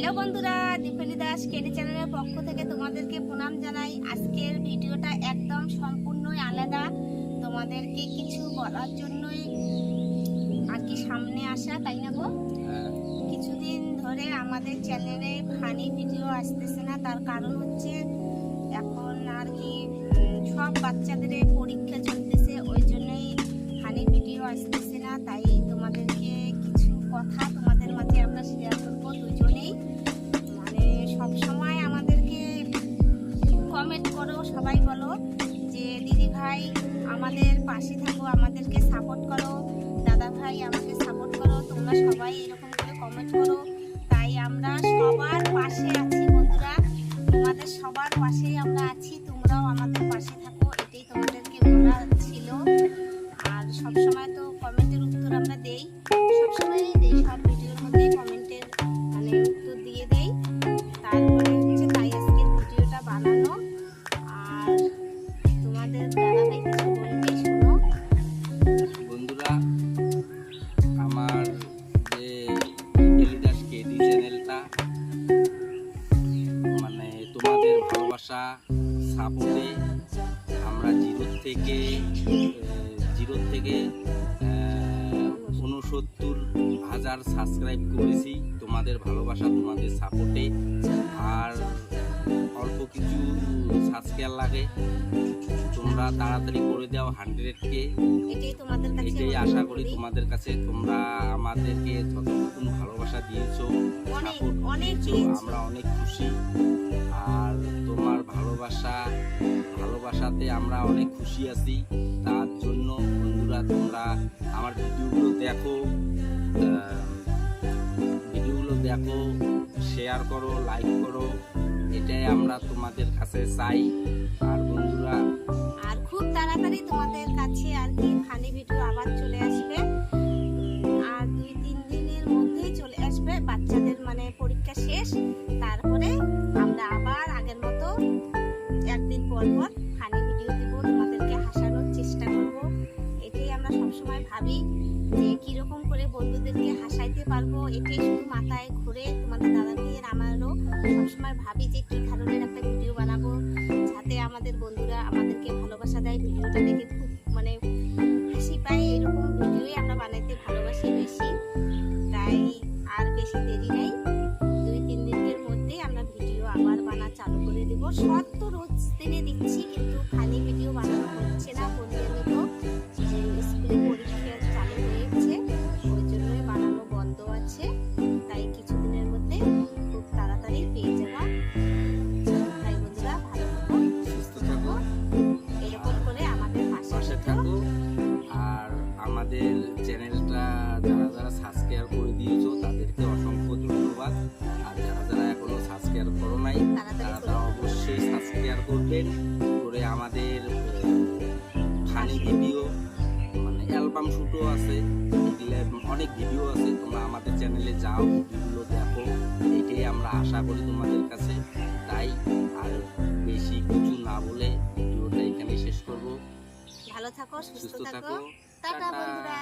Hello বন্ধুরা, Dipali Das KD চ্যানেলের পক্ষ থেকে তোমাদেরকে প্রণাম জানাই। আজকের ভিডিওটা একদম সম্পূর্ণই আলাদা। তোমাদেরকে কিছু বলার জন্যই আর কি সামনে আসা, তাই না গো? কিছুদিন ধরে আমাদের চ্যানেলে ফানি ভিডিও আসতেছে না, তার কারণ হচ্ছে এখন আর কি সব বাচ্চাদের পরীক্ষা চলতেছে, ওই জন্যই ফানি ভিডিও আসতেছে না। তাই তোমাদেরকে কিছু কথা তোমাদের মাঝে আমরা শেয়ার করবো দুজনেই। মানে সবসময় আমাদেরকে কমেন্ট করো, সবাই বলো যে দিদি ভাই আমাদের পাশে থাকো, আমাদেরকে সাপোর্ট করো, দাদা ভাই আমাকে সাপোর্ট করো। তোমরা সবাই এরকম করে কমেন্ট করো, তাই আমরা সবার পাশে আছি বন্ধুরা। তোমাদের সবার পাশেই আমরা আছি, তোমরাও আমাদের পাশে থাকো, এটাই তোমাদেরকে বলা ছিল। আর সবসময় তো কমেন্টের উত্তর আমরা দেই, সবসময় দেই, সব ভিডিওর মধ্যে কমেন্টের মানে উত্তর দিয়ে দেই। তারপরে হচ্ছে তাই আজকের ভিডিওটা বানানো। আর তোমাদের দাদাভাই কিছু বলবে, শোনো বন্ধুরা। আমার যে দীপালি দাস কেডি চ্যানেলটা, মানে তোমাদের ভালোবাসা সাপোর্টে আমরা জিরো থেকে 69,000 সাবস্ক্রাইব করেছি। তোমাদের ভালোবাসা, তোমাদের সাপোর্টে। আর অল্প কিছু সাবস্ক্রাইব লাগে, তোমরা তাড়াতাড়ি করে দাও 100K। এটাই তোমাদের কাছে, এটাই আশা করি তোমাদের কাছে। তোমরা আমাদেরকে যতটুকু ভালোবাসা দিয়েছো, সাপোর্ট দিয়েছো, আমরা অনেক খুশি। আর তোমার ভালোবাসাতে আমরা অনেক খুশি আছি। তার জন্য বন্ধুরা তোমরা আমার ভিডিওগুলো দেখো, শেয়ার করো, লাইক করো, এটাই আমরা তোমাদের কাছে চাই। আর বন্ধুরা, আর খুব তাড়াতাড়ি তোমাদের কাছে আর কি ফানি ভিডিও আবার চলে আসবে। আর 2-3 দিনের মধ্যেই চলে আসবে, বাচ্চাদের মানে পরীক্ষা শেষ, তারপরে আমরা আবার আগের মতো একদিন পর পর ফানি ভিডিও দিব, তোমাদেরকে হাসানোর চেষ্টা করব। এটাই আমরা সবসময় ভাবি যে কিরকম করে বন্ধুদেরকে হাসাইতে পারবো, এটাই শুধু মাথায় ঘুরে। তোমাদের দাদা ভাইয়ের আমারও সবসময় ভাবি যে কি ধরনের একটা ভিডিও বানাবো যাতে আমাদের বন্ধুরা আমাদেরকে ভালোবাসা দেয়, ভিডিওটা দেখে খুব মানে হাসি পায়। এরকম ভিডিওই আমরা বানাইতে ভালোবাসি বেশি। তাই আর বেশি দেরি নেই, 2-3 দিনের মধ্যে আমরা ভিডিও আবার বানা চালু করে দেবো। শর্ট তো রোজ দিনে দিচ্ছি, কিন্তু ফানি ভিডিও বানানো হচ্ছে না। বন্ধুদের তো যে স্কুলে পরীক্ষা চালু হয়েছে, ওই জন্যই বানানো বন্ধ আছে। তাই কিছুদিনের মধ্যে খুব তাড়াতাড়ি পেয়ে যাবা। তাই বন্ধুরা ভালো থাকো, সুস্থ থাকো, এরকম করে আমাদের পাশে থাকো। আর আমাদের চ্যানেলটা যারা সাবস্ক্রাইব করে দিয়েছো তাদেরকে অসংখ্য ধন্যবাদ। আর যারা এখনো সাবস্ক্রাইব করো নাই, তারা অবশ্যই সাবস্ক্রাইব করবেন, করে আমাদের ফানি ভিডিও মানে অ্যালবাম শুটও আছে, অনেক ভিডিও আছে। তোমরা আমাদের চ্যানেলে যাও, ভিডিওগুলো দেখো, এটাই আমরা আশা করি তোমাদের কাছে। তাই আর বেশি কিছু না বলে ভিডিওটা এখানে শেষ করব। ভালো থাকো, সুস্থ সুস্থ থাকো, থাকো, টাটা টাটা। বন্ধুরা।